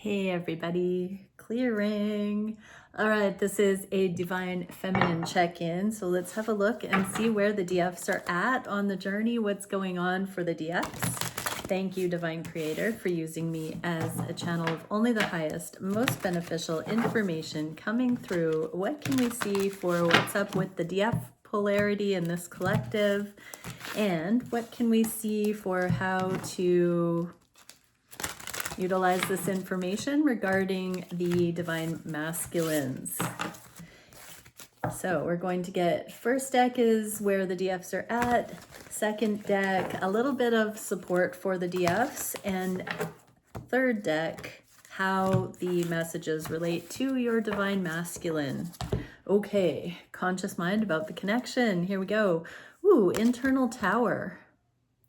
Hey everybody, clearing. All right, this is a Divine Feminine check-in. So let's have a look and see where the DFs are at on the journey, what's going on for the DFs. Thank you, Divine Creator, for using me as a channel of only the highest, most beneficial information coming through. What can we see for what's up with the DF polarity in this collective? And what can we see for how to utilize this information regarding the divine masculines? So we're going to get first deck is where the DFs are at, second deck a little bit of support for the DFs, and third deck how the messages relate to your divine masculine. Okay, conscious mind about the connection. Here we go. Ooh, internal tower.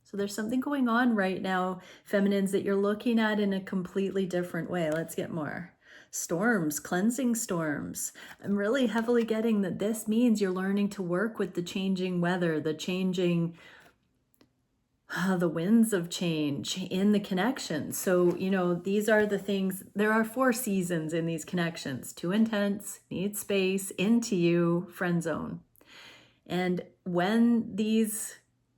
So there's something going on right now, feminines, that you're looking at in a completely different way. Let's get more. Storms, cleansing storms. I'm really heavily getting that this means you're learning to work with the changing weather, the changing, the winds of change in the connection. So, these are the things, there are 4 seasons in these connections: too intense, need space, into you, friend zone. And when these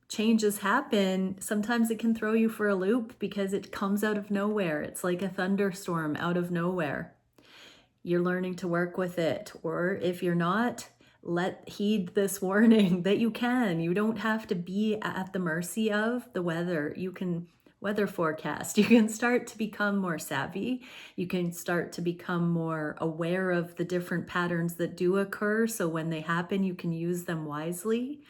changes happen, sometimes it can throw you for a loop because it comes out of nowhere. It's like a thunderstorm out of nowhere. You're learning to work with it, or if you're not, heed this warning that you don't have to be at the mercy of the weather. You can weather forecast. You can start to become more savvy. You can start to become more aware of the different patterns that do occur, so when they happen, you can use them wisely.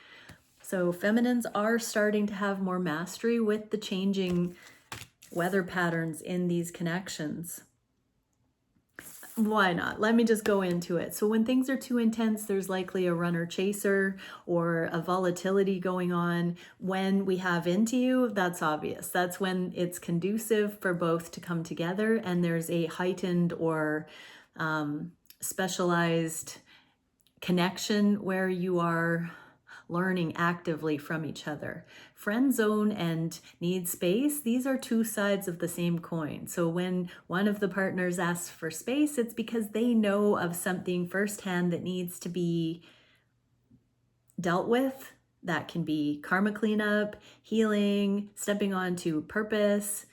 So feminines are starting to have more mastery with the changing weather patterns in these connections. Why not? Let me just go into it. So when things are too intense, there's likely a runner chaser or a volatility going on. When we have into you, that's obvious. That's when it's conducive for both to come together, and there's a heightened or specialized connection where you are learning actively from each other. Friend zone and need space, these are 2 sides of the same coin. So when one of the partners asks for space, it's because they know of something firsthand that needs to be dealt with. That can be karma cleanup, healing, stepping onto purpose,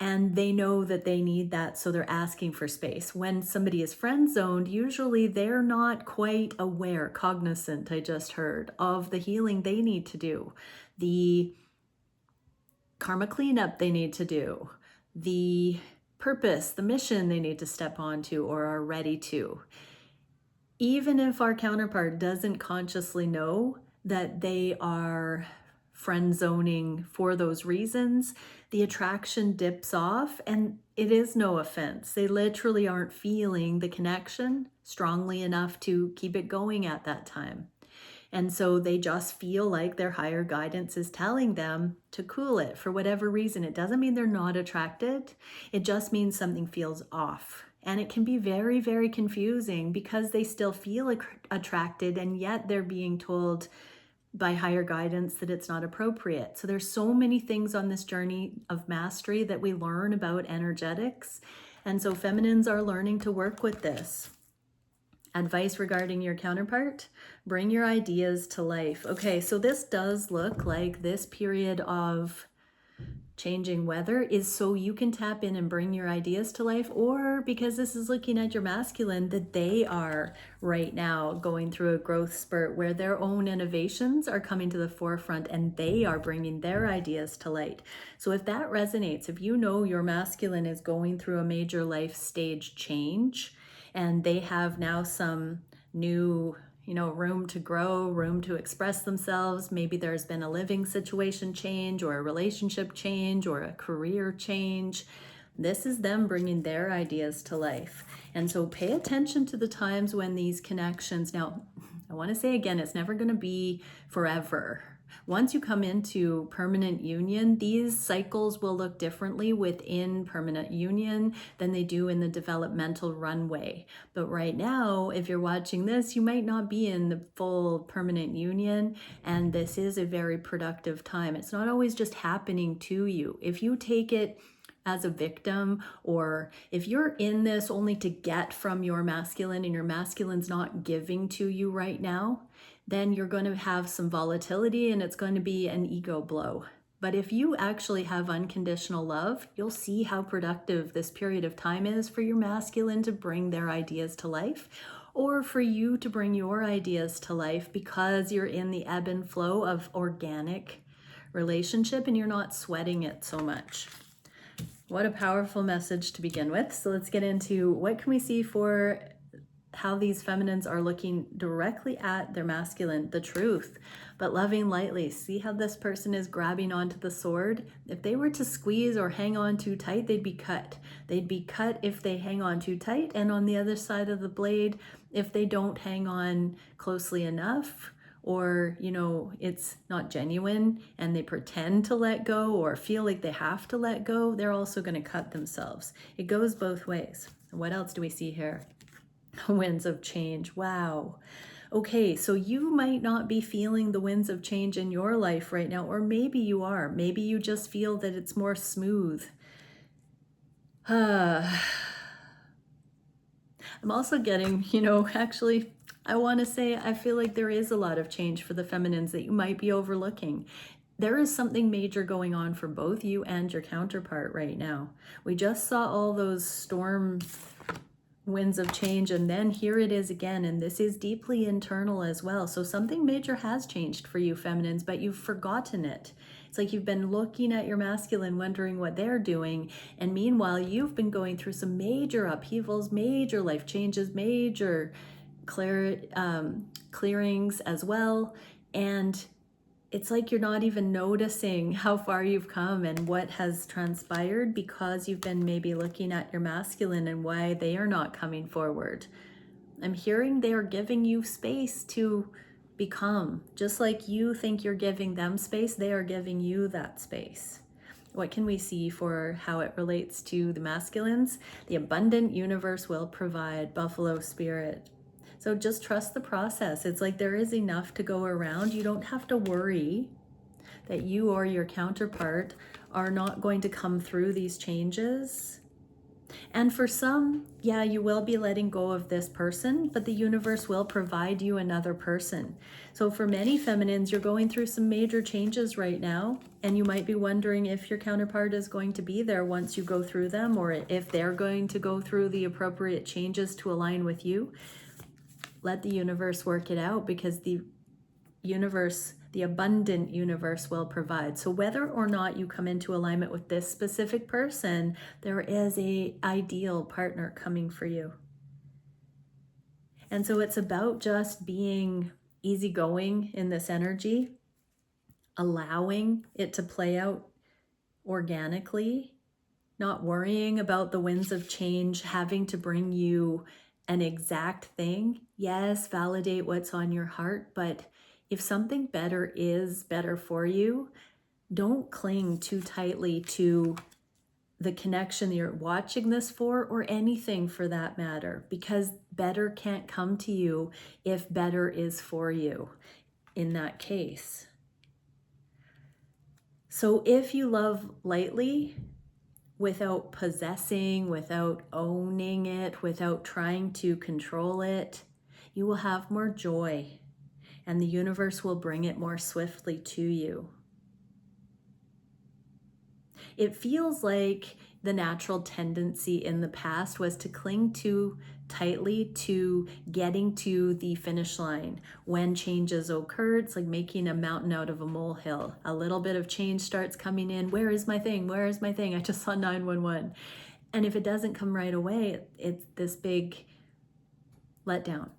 and they know that they need that, so they're asking for space. When somebody is friend zoned, usually they're not quite aware, cognizant, I just heard, of the healing they need to do, the karma cleanup they need to do, the purpose, the mission they need to step onto or are ready to. Even if our counterpart doesn't consciously know that they are friend zoning for those reasons, the attraction dips off, and it is no offense. They literally aren't feeling the connection strongly enough to keep it going at that time. And so they just feel like their higher guidance is telling them to cool it for whatever reason. It doesn't mean they're not attracted. It just means something feels off. And it can be very, very confusing because they still feel attracted, and yet they're being told by higher guidance that it's not appropriate. So there's so many things on this journey of mastery that we learn about energetics. And so feminines are learning to work with this. Advice regarding your counterpart: bring your ideas to life. Okay, so this does look like this period of changing weather is so you can tap in and bring your ideas to life, or because this is looking at your masculine, that they are right now going through a growth spurt where their own innovations are coming to the forefront and they are bringing their ideas to light. So if that resonates, if you know your masculine is going through a major life stage change and they have now some new room to grow, room to express themselves. Maybe there's been a living situation change or a relationship change or a career change. This is them bringing their ideas to life. And so pay attention to the times when these connections, now I want to say again, it's never going to be forever. Once you come into permanent union, these cycles will look differently within permanent union than they do in the developmental runway. But right now, if you're watching this, you might not be in the full permanent union, and this is a very productive time. It's not always just happening to you. If you take it as a victim, or if you're in this only to get from your masculine and your masculine's not giving to you right now, then you're going to have some volatility and it's going to be an ego blow. But if you actually have unconditional love, you'll see how productive this period of time is for your masculine to bring their ideas to life, or for you to bring your ideas to life, because you're in the ebb and flow of organic relationship and you're not sweating it so much. What a powerful message to begin with. So let's get into what can we see for how these feminines are looking directly at their masculine, the truth, but loving lightly. See how this person is grabbing onto the sword? If they were to squeeze or hang on too tight, they'd be cut. They'd be cut if they hang on too tight. And on the other side of the blade, if they don't hang on closely enough, or, you know, it's not genuine and they pretend to let go or feel like they have to let go, they're also going to cut themselves. It goes both ways. What else do we see here? Winds of change. Wow. Okay, so you might not be feeling the winds of change in your life right now, or maybe you are. Maybe you just feel that it's more smooth. I'm also getting, you know, actually, I want to say I feel like there is a lot of change for the feminines that you might be overlooking. There is something major going on for both you and your counterpart right now. We just saw all those storm winds of change, and then here it is again, and this is deeply internal as well. So something major has changed for you feminines, but you've forgotten it. It's like you've been looking at your masculine, wondering what they're doing, and meanwhile you've been going through some major upheavals, major life changes, major clearings as well, and it's like you're not even noticing how far you've come and what has transpired, because you've been maybe looking at your masculine and why they are not coming forward. I'm hearing they are giving you space to become. Just like you think you're giving them space, they are giving you that space. What can we see for how it relates to the masculines? The abundant universe will provide, Buffalo Spirit. So just trust the process. It's like there is enough to go around. You don't have to worry that you or your counterpart are not going to come through these changes. And for some, yeah, you will be letting go of this person, but the universe will provide you another person. So for many feminines, you're going through some major changes right now, and you might be wondering if your counterpart is going to be there once you go through them, or if they're going to go through the appropriate changes to align with you. Let the universe work it out, because the universe, the abundant universe, will provide. So whether or not you come into alignment with this specific person, there is an ideal partner coming for you. And so it's about just being easygoing in this energy, allowing it to play out organically, not worrying about the winds of change having to bring you an exact thing. Yes, validate what's on your heart, but if something better is better for you, don't cling too tightly to the connection you're watching this for, or anything for that matter, because better can't come to you if better is for you in that case. So if you love lightly, without possessing, without owning it, without trying to control it, you will have more joy, and the universe will bring it more swiftly to you. It feels like the natural tendency in the past was to cling too tightly to getting to the finish line. When changes occur, it's like making a mountain out of a molehill. A little bit of change starts coming in. Where is my thing? Where is my thing? I just saw 911. And if it doesn't come right away, it's this big letdown.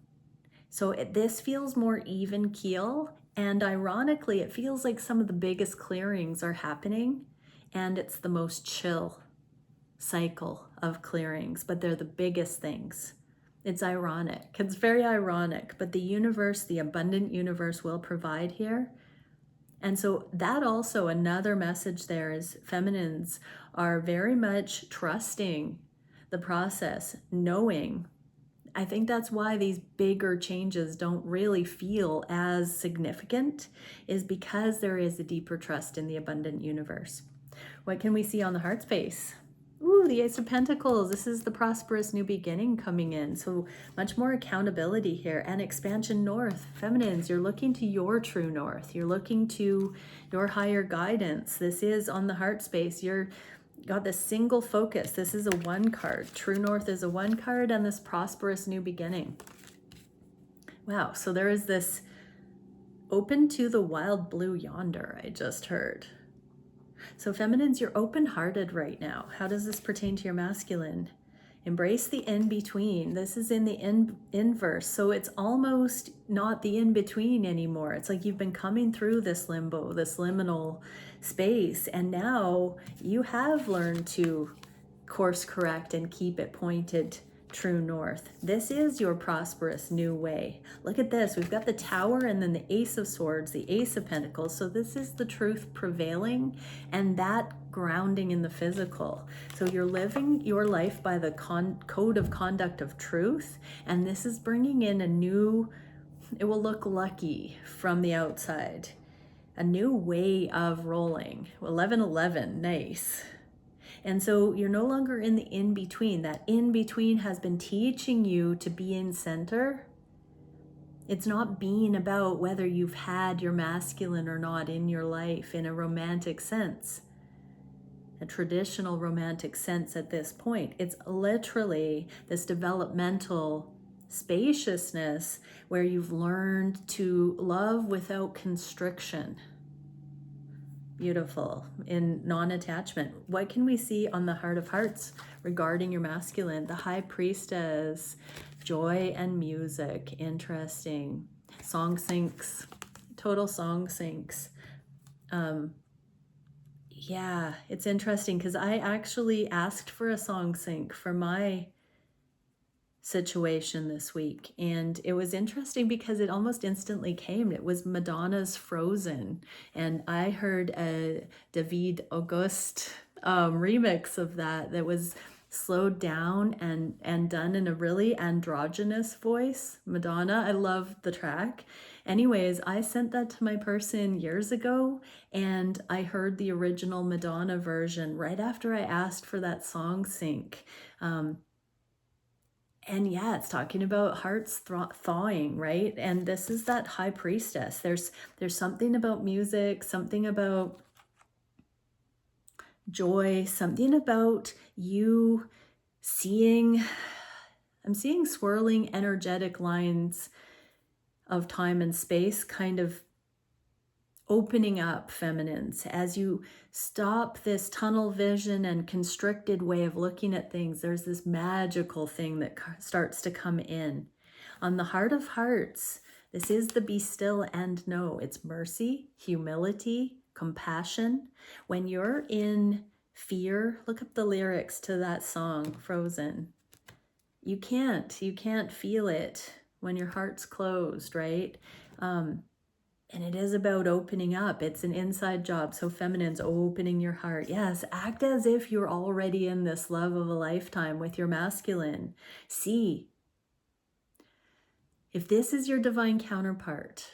So this feels more even keel. And ironically, it feels like some of the biggest clearings are happening, and it's the most chill cycle of clearings, but they're the biggest things. It's ironic. It's very ironic, but the universe, the abundant universe, will provide here. And so that also, another message there is feminines are very much trusting the process, knowing. I think that's why these bigger changes don't really feel as significant, is because there is a deeper trust in the abundant universe. What can we see on the heart space? Woo, the Ace of Pentacles. This is the prosperous new beginning coming in. So much more accountability here and expansion north. Feminines, you're looking to your true north. You're looking to your higher guidance. This is on the heart space. You're got this single focus. This is a 1 card. True north is a 1 card, and this prosperous new beginning. Wow, so there is this open to the wild blue yonder, I just heard. So feminines, you're open-hearted right now. How does this pertain to your masculine? Embrace the in-between. This is in the inverse. So it's almost not the in-between anymore. It's like you've been coming through this limbo, this liminal space, and now you have learned to course correct and keep it pointed true north. This is your prosperous new way. Look at this. We've got the Tower and then the Ace of Swords, the Ace of Pentacles. So this is the truth prevailing and that grounding in the physical. So you're living your life by the code of conduct of truth. And this is bringing in a new, it will look lucky from the outside, a new way of rolling. 1111, nice. And so you're no longer in the in-between. That in-between has been teaching you to be in center. It's not being about whether you've had your masculine or not in your life in a romantic sense, a traditional romantic sense at this point. It's literally this developmental spaciousness where you've learned to love without constriction. Beautiful. In non-attachment. What can we see on the Heart of Hearts regarding your masculine? The High Priestess, joy and music. Interesting. Song syncs. Total song syncs. Yeah, it's interesting because I actually asked for a song sync for my situation this week, and it was interesting because it almost instantly came. It was Madonna's Frozen, and I heard a David Auguste remix of that was slowed down and done in a really androgynous voice. Madonna, I love the track. Anyways, I sent that to my person years ago, and I heard the original Madonna version right after I asked for that song sync. And yeah, it's talking about hearts thawing, right? And this is that High Priestess. There's something about music, something about joy, something about you seeing, I'm seeing swirling energetic lines of time and space kind of opening up, feminines, as you stop this tunnel vision and constricted way of looking at things. There's this magical thing that starts to come in. On the Heart of Hearts, this is the be still and know. It's mercy, humility, compassion. When you're in fear, look up the lyrics to that song, Frozen. You can't feel it when your heart's closed, right? And it is about opening up. It's an inside job. So feminines, opening your heart. Yes, act as if you're already in this love of a lifetime with your masculine. See, if this is your divine counterpart,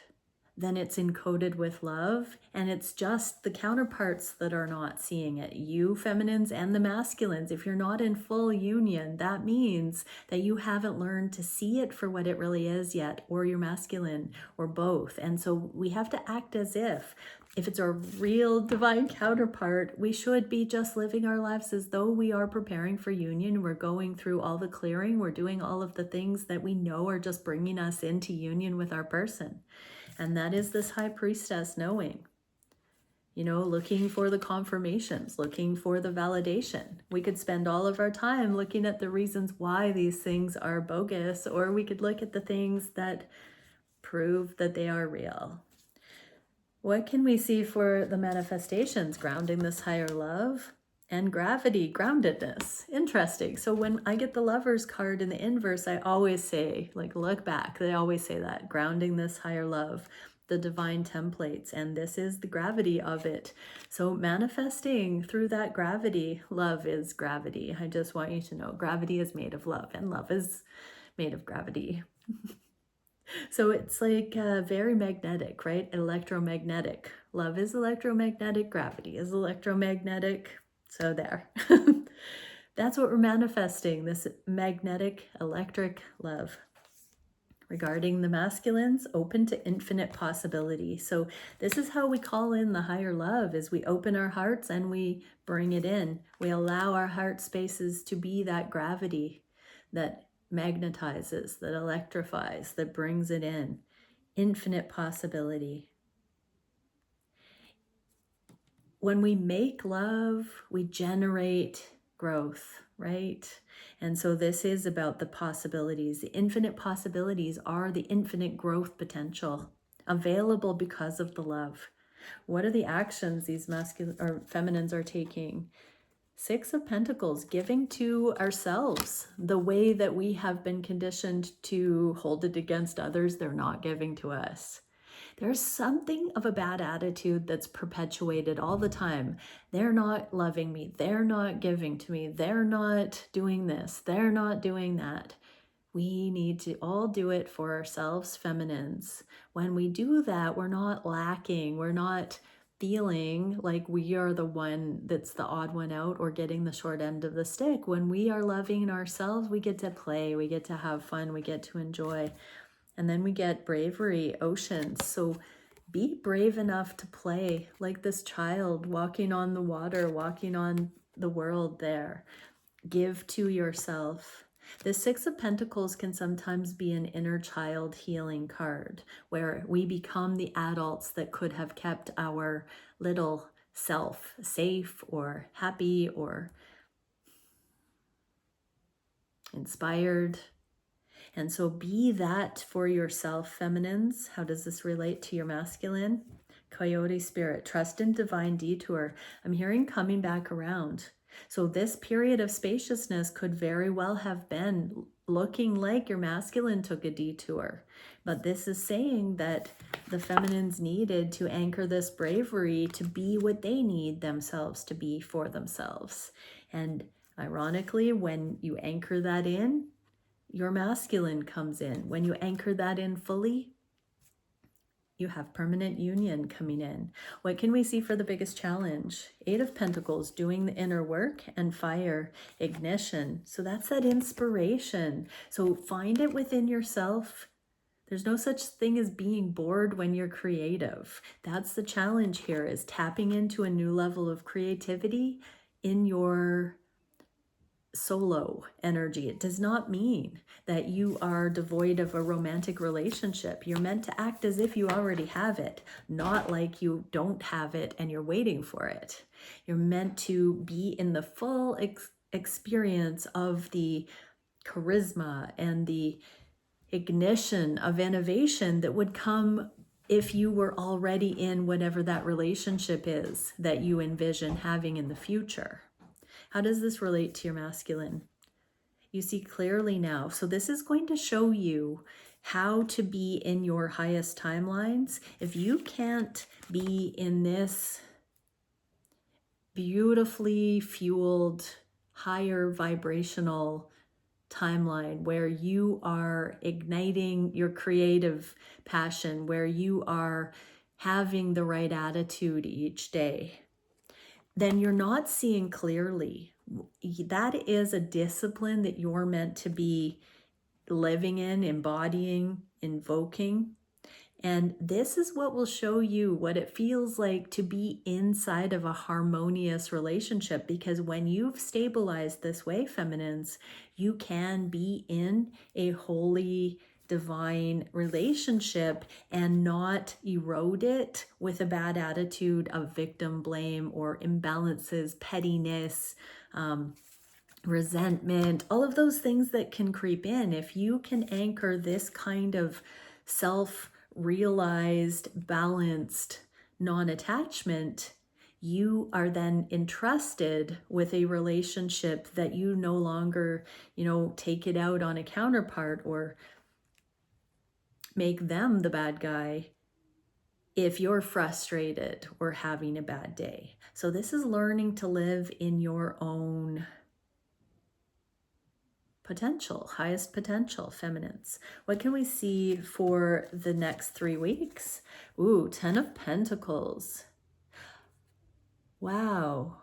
then it's encoded with love, and it's just the counterparts that are not seeing it. You feminines and the masculines, if you're not in full union, that means that you haven't learned to see it for what it really is yet, or your masculine, or both. And so we have to act as if it's our real divine counterpart, we should be just living our lives as though we are preparing for union. We're going through all the clearing. We're doing all of the things that we know are just bringing us into union with our person. And that is this High Priestess knowing, looking for the confirmations, looking for the validation. We could spend all of our time looking at the reasons why these things are bogus, or we could look at the things that prove that they are real. What can we see for the manifestations? Grounding this higher love and gravity, groundedness. Interesting. So when I get the Lovers card in the inverse, I always say, look back. They always say that, grounding this higher love, the divine templates, and this is the gravity of it. So manifesting through that gravity, love is gravity. I just want you to know gravity is made of love, and love is made of gravity. So it's very magnetic, right? Electromagnetic. Love is electromagnetic. Gravity is electromagnetic. So there. That's what we're manifesting, this magnetic electric love. Regarding the masculines, open to infinite possibility. So this is how we call in the higher love, is we open our hearts and we bring it in. We allow our heart spaces to be that gravity that magnetizes, that electrifies, that brings it in. Infinite possibility. When we make love, we generate growth, right? And so this is about the possibilities. The infinite possibilities are the infinite growth potential available because of the love. What are the actions these masculine or feminines are taking? Six of Pentacles, giving to ourselves the way that we have been conditioned to hold it against others. They're not giving to us. There's something of a bad attitude that's perpetuated all the time. They're not loving me. They're not giving to me. They're not doing this. They're not doing that. We need to all do it for ourselves, feminines. When we do that, we're not lacking. We're not feeling like we are the one that's the odd one out or getting the short end of the stick. When we are loving ourselves, we get to play, we get to have fun, we get to enjoy. And then we get bravery, oceans. So be brave enough to play like this child, walking on the water, walking on the world there. Give to yourself. The Six of Pentacles can sometimes be an inner child healing card, where we become the adults that could have kept our little self safe or happy or inspired. And so be that for yourself, feminines. How does this relate to your masculine? Coyote spirit, trust in divine detour. I'm hearing coming back around. So this period of spaciousness could very well have been looking like your masculine took a detour. But this is saying that the feminines needed to anchor this bravery to be what they need themselves to be for themselves. And ironically, when you anchor that in, your masculine comes in. When you anchor that in fully, you have permanent union coming in. What can we see for the biggest challenge? Eight of Pentacles, doing the inner work, and fire, ignition. So that's that inspiration. So find it within yourself. There's no such thing as being bored when you're creative. That's the challenge here, is tapping into a new level of creativity in your solo energy. It does not mean that you are devoid of a romantic relationship. You're meant to act as if you already have it, not like you don't have it and you're waiting for it. You're meant to be in the full experience of the charisma and the ignition of innovation that would come if you were already in whatever that relationship is that you envision having in the future. How does this relate to your masculine? You see clearly now. So this is going to show you how to be in your highest timelines. If you can't be in this beautifully fueled, higher vibrational timeline where you are igniting your creative passion, where you are having the right attitude each day, then you're not seeing clearly. That is a discipline that you're meant to be living in, embodying, invoking. And this is what will show you what it feels like to be inside of a harmonious relationship. Because when you've stabilized this way, feminines, you can be in a holy, divine relationship and not erode it with a bad attitude of victim blame or imbalances, pettiness, resentment, all of those things that can creep in. If you can anchor this kind of self-realized, balanced non-attachment, you are then entrusted with a relationship that you no longer, take it out on a counterpart or make them the bad guy if you're frustrated or having a bad day. So this is learning to live in your own potential, highest potential, feminines. What can we see for the next 3 weeks? Ooh, 10 of Pentacles. Wow.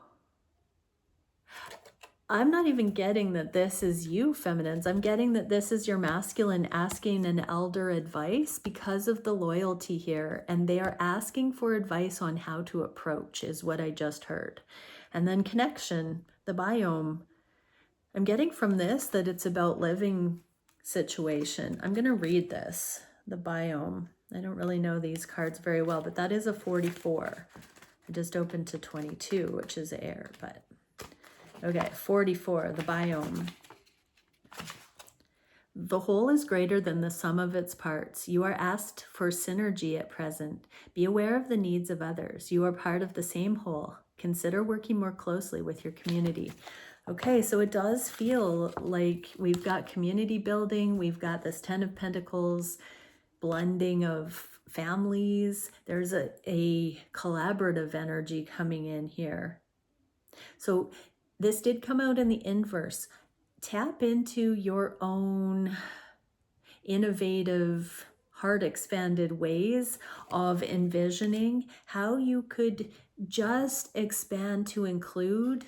I'm not even getting that this is you, feminines. I'm getting that this is your masculine asking an elder advice because of the loyalty here. And they are asking for advice on how to approach, is what I just heard. And then connection, the biome. I'm getting from this that it's about living situation. I'm going to read this, the biome. I don't really know these cards very well, but that is a 44. I just opened to 22, which is air, but okay, 44, the biome. The whole is greater than the sum of its parts. You are asked for synergy at present. Be aware of the needs of others. You are part of the same whole. Consider working more closely with your community. Okay, so it does feel like we've got community building. We've got this 10 of Pentacles, blending of families. There's a collaborative energy coming in here. So this did come out in the inverse. Tap into your own innovative, heart expanded ways of envisioning how you could just expand to include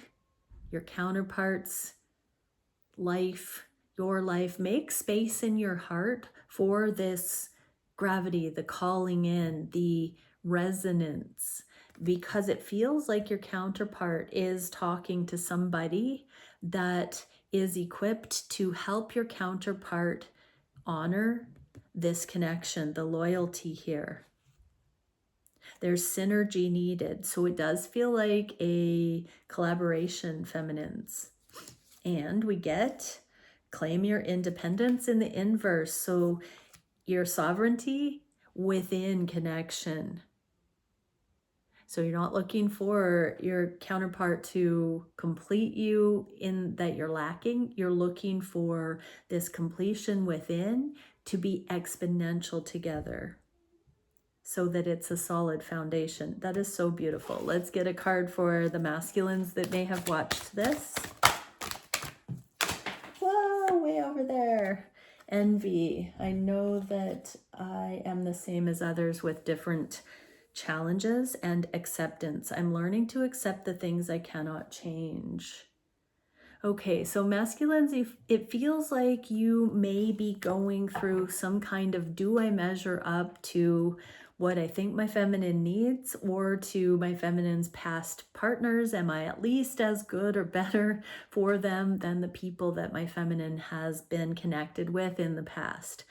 your counterparts' life, your life. Make space in your heart for this gravity, the calling in, the resonance, because it feels like your counterpart is talking to somebody that is equipped to help your counterpart honor this connection, the loyalty here. There's synergy needed. So it does feel like a collaboration, feminines. And we get claim your independence in the inverse. So your sovereignty within connection. So you're not looking for your counterpart to complete you in that you're lacking. You're looking for this completion within to be exponential together so that it's a solid foundation. That is so beautiful. Let's get a card for the masculines that may have watched this. Whoa, way over there. Envy. I know that I am the same as others with different challenges and acceptance. I'm learning to accept the things I cannot change. Okay, so masculines, it feels like you may be going through some kind of, do I measure up to what I think my feminine needs or to my feminine's past partners? Am I at least as good or better for them than the people that my feminine has been connected with in the past?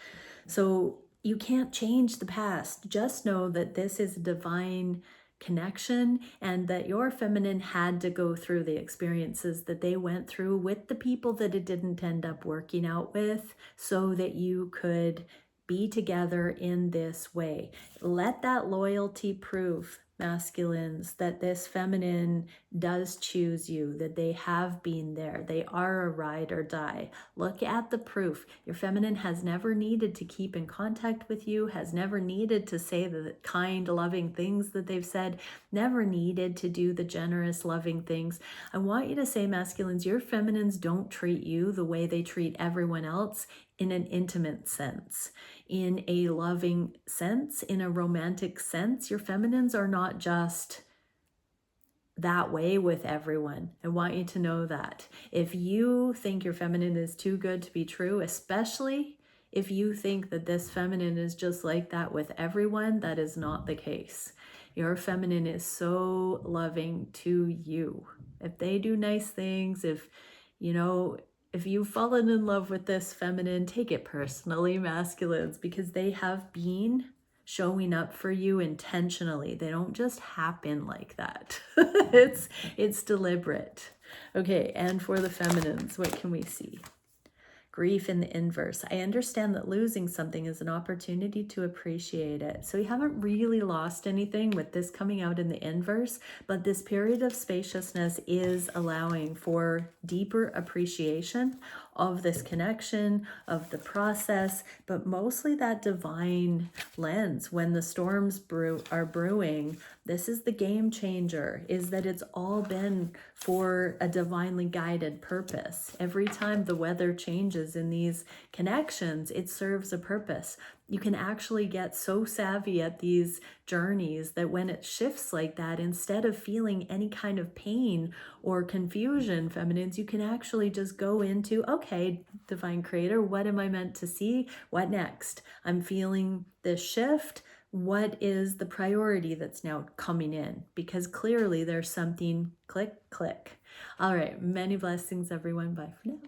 So you can't change the past. Just know that this is a divine connection and that your feminine had to go through the experiences that they went through with the people that it didn't end up working out with so that you could be together in this way. Let that loyalty prove, masculines, that this feminine does choose you, that they have been there. They are a ride or die. Look at the proof. Your feminine has never needed to keep in contact with you, has never needed to say the kind, loving things that they've said, never needed to do the generous, loving things. I want you to say, masculines, your feminines don't treat you the way they treat everyone else in an intimate sense, in a loving sense, in a romantic sense. Your feminines are not just that way with everyone. I want you to know that. If you think your feminine is too good to be true, especially if you think that this feminine is just like that with everyone, that is not the case. Your feminine is so loving to you. If they do nice things, if you've fallen in love with this feminine, take it personally, masculines, because they have been showing up for you intentionally. They don't just happen like that. It's deliberate. Okay, and for the feminines, what can we see? Grief in the inverse. I understand that losing something is an opportunity to appreciate it. So you haven't really lost anything with this coming out in the inverse, but this period of spaciousness is allowing for deeper appreciation of this connection, of the process, but mostly that divine lens. When the storms are brewing, this is the game changer, is that it's all been for a divinely guided purpose. Every time the weather changes in these connections, it serves a purpose. You can actually get so savvy at these journeys that when it shifts like that, instead of feeling any kind of pain or confusion, feminines, you can actually just go into, okay, divine creator, what am I meant to see? What next? I'm feeling this shift. What is the priority that's now coming in? Because clearly there's something click, click. All right, many blessings, everyone. Bye for now.